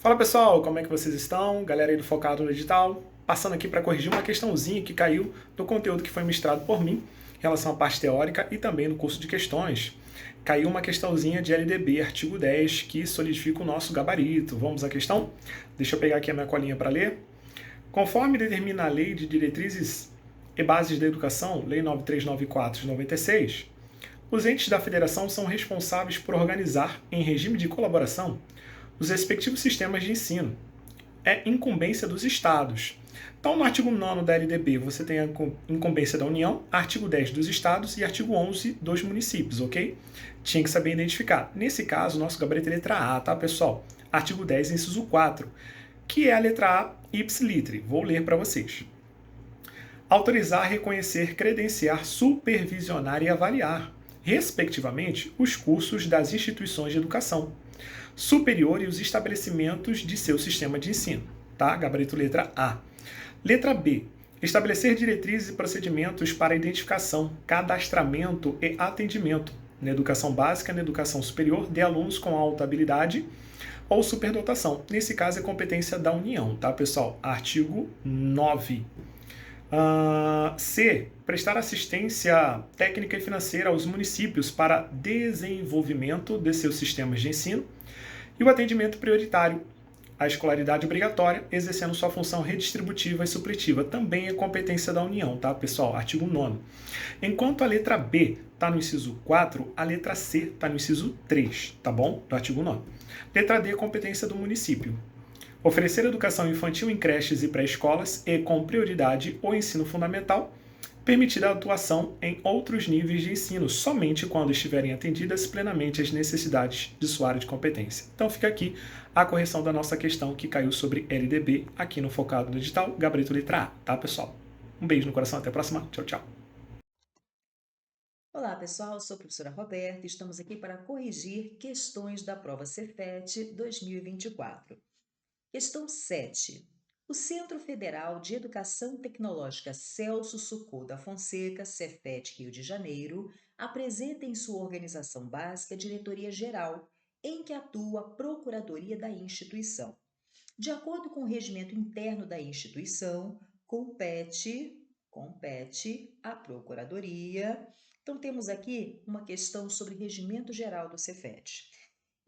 Fala pessoal, como é que vocês estão? Galera aí do Focado no Digital, passando aqui para corrigir uma questãozinha que caiu do conteúdo que foi ministrado por mim em relação à parte teórica e também no curso de questões. Caiu uma questãozinha de LDB, artigo 10, que solidifica o nosso gabarito. Vamos à questão? Deixa eu pegar aqui a minha colinha para ler. Conforme determina a Lei de Diretrizes e Bases da Educação, Lei 9394 de 96, os entes da federação são responsáveis por organizar, em regime de colaboração, os respectivos sistemas de ensino. É incumbência dos estados. Então, no artigo 9 da LDB, você tem a incumbência da União, artigo 10 dos estados e artigo 11 dos municípios, ok? Tinha que saber identificar. Nesse caso, nosso gabarito é letra A, tá, pessoal? Artigo 10, inciso 4, que é a letra A, ipsiliter. Vou ler para vocês. Autorizar, reconhecer, credenciar, supervisionar e avaliar, respectivamente, os cursos das instituições de educação superior e os estabelecimentos de seu sistema de ensino. Tá? Gabarito letra A. Letra B. Estabelecer diretrizes e procedimentos para identificação, cadastramento e atendimento na educação básica e na educação superior de alunos com alta habilidade ou superdotação. Nesse caso, é competência da União, tá, pessoal? Artigo 9. C. Prestar assistência técnica e financeira aos municípios para desenvolvimento de seus sistemas de ensino e o atendimento prioritário à escolaridade obrigatória, exercendo sua função redistributiva e supletiva. Também é competência da União, tá, pessoal? Artigo 9. Enquanto a letra B está no inciso 4, a letra C está no inciso 3, tá bom? Do artigo 9. Letra D, competência do município. Oferecer educação infantil em creches e pré-escolas e, com prioridade, o ensino fundamental, permitida a atuação em outros níveis de ensino, somente quando estiverem atendidas plenamente as necessidades de sua área de competência. Então fica aqui a correção da nossa questão que caiu sobre LDB aqui no Focado no Digital, gabarito letra A, tá, pessoal? Um beijo no coração, até a próxima. Tchau, tchau. Olá, pessoal. Eu sou a professora Roberta e estamos aqui para corrigir questões da prova Cefet 2024. Questão 7. O Centro Federal de Educação Tecnológica Celso Socorro da Fonseca, Cefet Rio de Janeiro, apresenta em sua organização básica diretoria geral, em que atua a Procuradoria da instituição. De acordo com o regimento interno da instituição, compete à Procuradoria. Então, temos aqui uma questão sobre regimento geral do Cefet.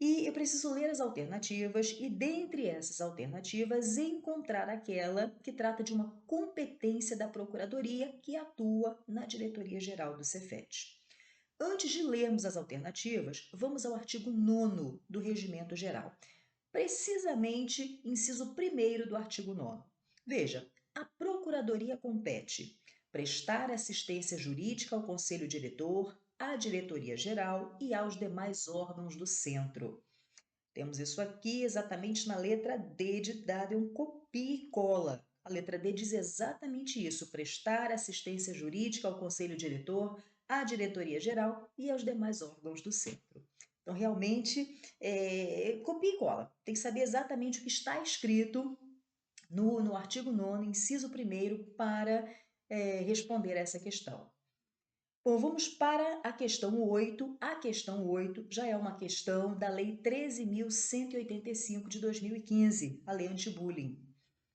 E eu preciso ler as alternativas e, dentre essas alternativas, encontrar aquela que trata de uma competência da Procuradoria que atua na Diretoria Geral do Cefet. Antes de lermos as alternativas, vamos ao artigo 9º do Regimento Geral, precisamente inciso 1º do artigo 9º. Veja, a Procuradoria compete prestar assistência jurídica ao Conselho Diretor, à Diretoria Geral e aos demais órgãos do Centro. Temos isso aqui exatamente na letra D de dado, é um copia e cola. A letra D diz exatamente isso: prestar assistência jurídica ao Conselho Diretor, à Diretoria Geral e aos demais órgãos do Centro. Então, realmente, copia e cola. Tem que saber exatamente o que está escrito no artigo 9º, inciso 1º, para responder a essa questão. Bom, vamos para a questão 8. A questão 8 já é uma questão da Lei 13.185 de 2015, a Lei Anti-Bullying.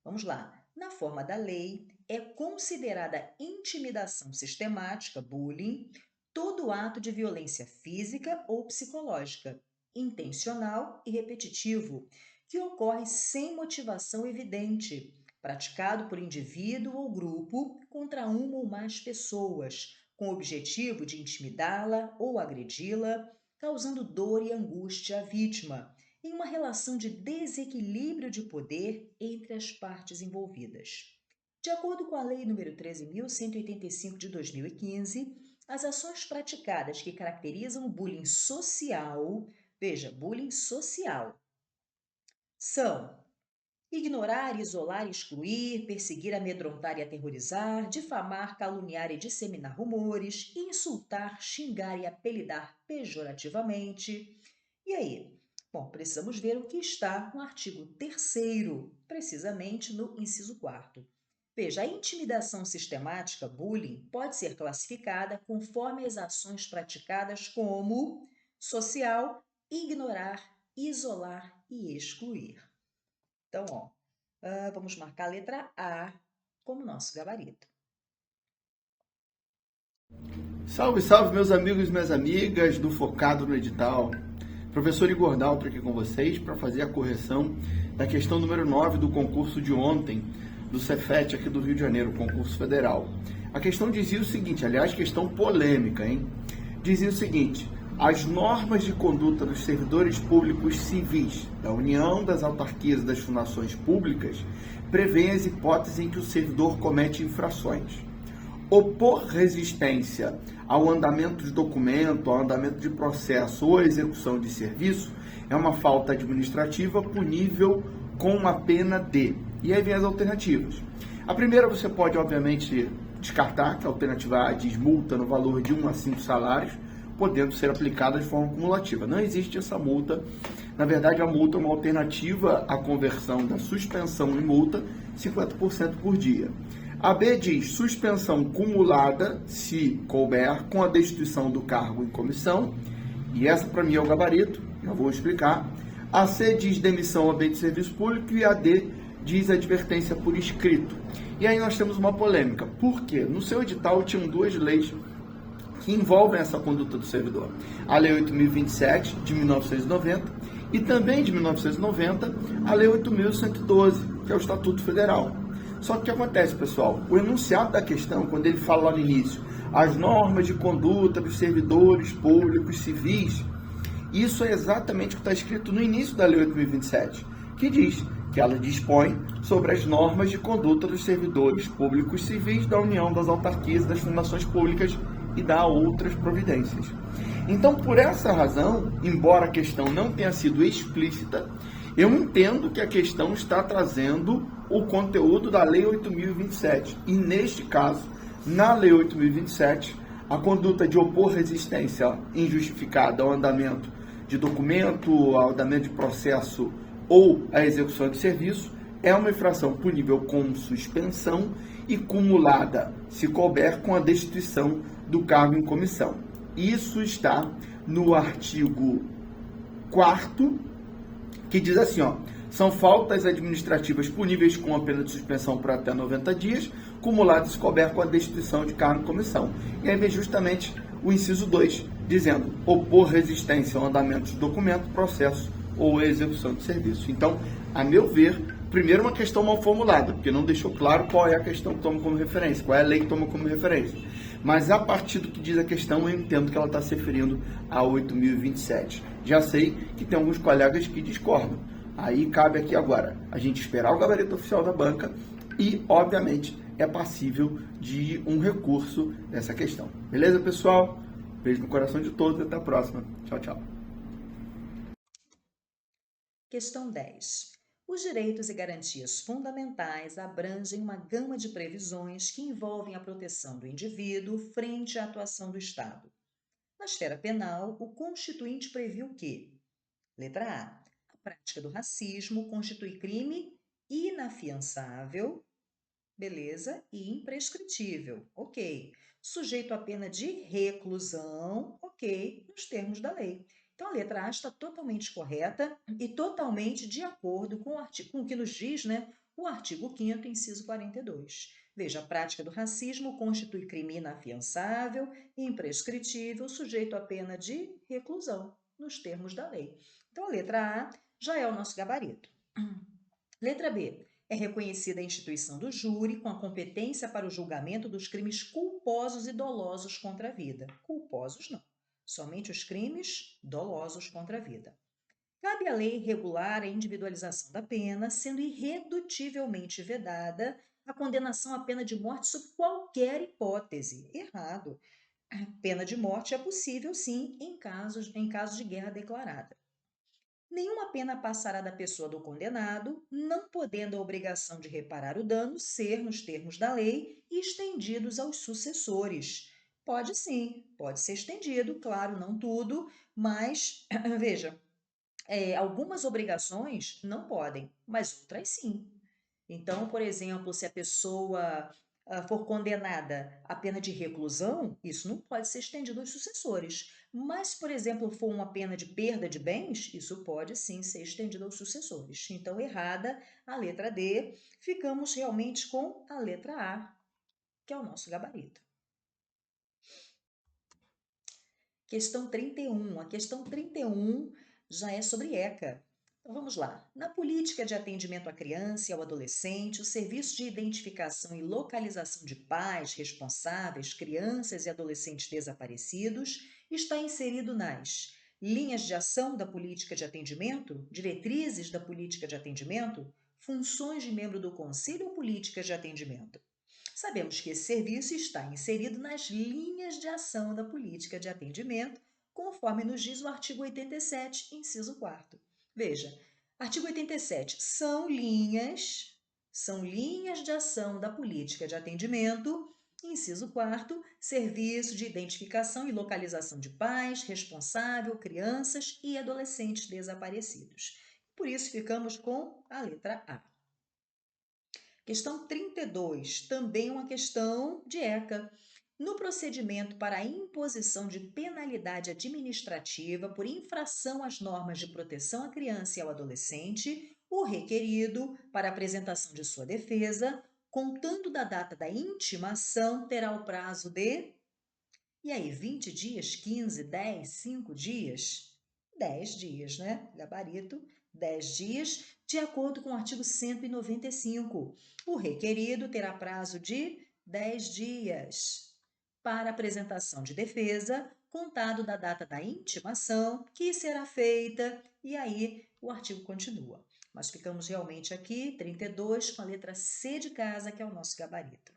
Vamos lá. Na forma da lei, é considerada intimidação sistemática, bullying, todo ato de violência física ou psicológica, intencional e repetitivo, que ocorre sem motivação evidente, praticado por indivíduo ou grupo contra uma ou mais pessoas, com o objetivo de intimidá-la ou agredi-la, causando dor e angústia à vítima, em uma relação de desequilíbrio de poder entre as partes envolvidas. De acordo com a Lei nº 13.185 de 2015, as ações praticadas que caracterizam o bullying social, veja, bullying social, são ignorar, isolar, excluir, perseguir, amedrontar e aterrorizar, difamar, caluniar e disseminar rumores, insultar, xingar e apelidar pejorativamente. E aí? Bom, precisamos ver o que está no artigo 3º, precisamente no inciso 4º. Veja, a intimidação sistemática, bullying, pode ser classificada conforme as ações praticadas como social, ignorar, isolar e excluir. Então, ó, vamos marcar a letra A como nosso gabarito. Salve, salve, meus amigos e minhas amigas do Focado no Edital. Professor Igor Daltro aqui com vocês para fazer a correção da questão número 9 do concurso de ontem, do Cefet aqui do Rio de Janeiro, concurso federal. A questão dizia o seguinte, aliás, questão polêmica, hein? Dizia o seguinte: as normas de conduta dos servidores públicos civis da União, das autarquias e das fundações públicas prevêem as hipóteses em que o servidor comete infrações. Opor resistência ao andamento de documento, ao andamento de processo ou execução de serviço é uma falta administrativa punível com uma pena de. E aí vem as alternativas. A primeira você pode, obviamente, descartar, que a alternativa A diz multa no valor de 1 a 5 salários, podendo ser aplicada de forma cumulativa. Não existe essa multa. Na verdade, a multa é uma alternativa à conversão da suspensão em multa, 50% por dia. A B diz suspensão cumulada, se couber, com a destituição do cargo em comissão. E essa, para mim, é o gabarito, já vou explicar. A C diz demissão a bem de serviço público e a D diz advertência por escrito. E aí nós temos uma polêmica. Por quê? No seu edital tinham duas leis que envolvem essa conduta do servidor. A Lei 8.027, de 1990, e também de 1990, a Lei 8.112, que é o Estatuto Federal. Só que o que acontece, pessoal? O enunciado da questão, quando ele fala lá no início, as normas de conduta dos servidores públicos civis, isso é exatamente o que está escrito no início da Lei 8.027, que diz que ela dispõe sobre as normas de conduta dos servidores públicos civis da União, das autarquias e das fundações públicas e dá outras providências. Então, por essa razão, embora a questão não tenha sido explícita, eu entendo que a questão está trazendo o conteúdo da Lei 8.027. E, neste caso, na Lei 8.027, a conduta de opor resistência injustificada ao andamento de documento, ao andamento de processo ou à execução de serviço é uma infração punível com suspensão e cumulada, se couber, com a destituição do cargo em comissão. Isso está no artigo 4º, que diz assim, ó, são faltas administrativas puníveis com a pena de suspensão por até 90 dias, cumuladas se couber com a destituição de cargo em comissão. E aí vem justamente o inciso 2, dizendo opor resistência ao andamento de documento, processo ou execução de serviço. Então, a meu ver, primeiro uma questão mal formulada, porque não deixou claro qual é a questão que toma como referência, qual é a lei que toma como referência. Mas a partir do que diz a questão, eu entendo que ela está se referindo a 8.027. Já sei que tem alguns colegas que discordam. Aí cabe aqui agora a gente esperar o gabarito oficial da banca e, obviamente, é passível de um recurso dessa questão. Beleza, pessoal? Beijo no coração de todos e até a próxima. Tchau, tchau. Questão 10. Os direitos e garantias fundamentais abrangem uma gama de previsões que envolvem a proteção do indivíduo frente à atuação do Estado. Na esfera penal, o Constituinte previu que: letra A. A prática do racismo constitui crime inafiançável, beleza, e imprescritível, ok. Sujeito à pena de reclusão, ok, nos termos da lei. Então, a letra A está totalmente correta e totalmente de acordo com com o que nos diz, né, o artigo 5º, inciso 42. Veja, a prática do racismo constitui crime inafiançável, imprescritível, sujeito à pena de reclusão, nos termos da lei. Então, a letra A já é o nosso gabarito. Letra B. É reconhecida a instituição do júri com a competência para o julgamento dos crimes culposos e dolosos contra a vida. Culposos não, somente os crimes dolosos contra a vida. Cabe à lei regular a individualização da pena, sendo irredutivelmente vedada a condenação à pena de morte sob qualquer hipótese. Errado. Pena de morte é possível, sim, em casos de guerra declarada. Nenhuma pena passará da pessoa do condenado, não podendo a obrigação de reparar o dano ser, nos termos da lei, estendidos aos sucessores. Pode sim, pode ser estendido, claro, não tudo, mas veja, algumas obrigações não podem, mas outras sim. Então, por exemplo, se a pessoa for condenada à pena de reclusão, isso não pode ser estendido aos sucessores. Mas, por exemplo, for uma pena de perda de bens, isso pode sim ser estendido aos sucessores. Então, errada a letra D, ficamos realmente com a letra A, que é o nosso gabarito. Questão 31. A questão 31 já é sobre ECA. Então vamos lá. Na política de atendimento à criança e ao adolescente, o serviço de identificação e localização de pais, responsáveis, crianças e adolescentes desaparecidos está inserido nas linhas de ação da política de atendimento, diretrizes da política de atendimento, funções de membro do conselho ou políticas de atendimento. Sabemos que esse serviço está inserido nas linhas de ação da política de atendimento, conforme nos diz o artigo 87, inciso 4º. Veja, artigo 87, são linhas de ação da política de atendimento, inciso 4º, serviço de identificação e localização de pais, responsável, crianças e adolescentes desaparecidos. Por isso ficamos com a letra A. Questão 32, também uma questão de ECA. No procedimento para a imposição de penalidade administrativa por infração às normas de proteção à criança e ao adolescente, o requerido, para apresentação de sua defesa, contando da data da intimação, terá o prazo de... E aí, 20 dias, 15, 10, 5 dias? 10 dias, né? Gabarito, 10 dias, de acordo com o artigo 195. O requerido terá prazo de 10 dias para apresentação de defesa, contado da data da intimação, que será feita, e aí o artigo continua. Mas ficamos realmente aqui, 32, com a letra C de casa, que é o nosso gabarito.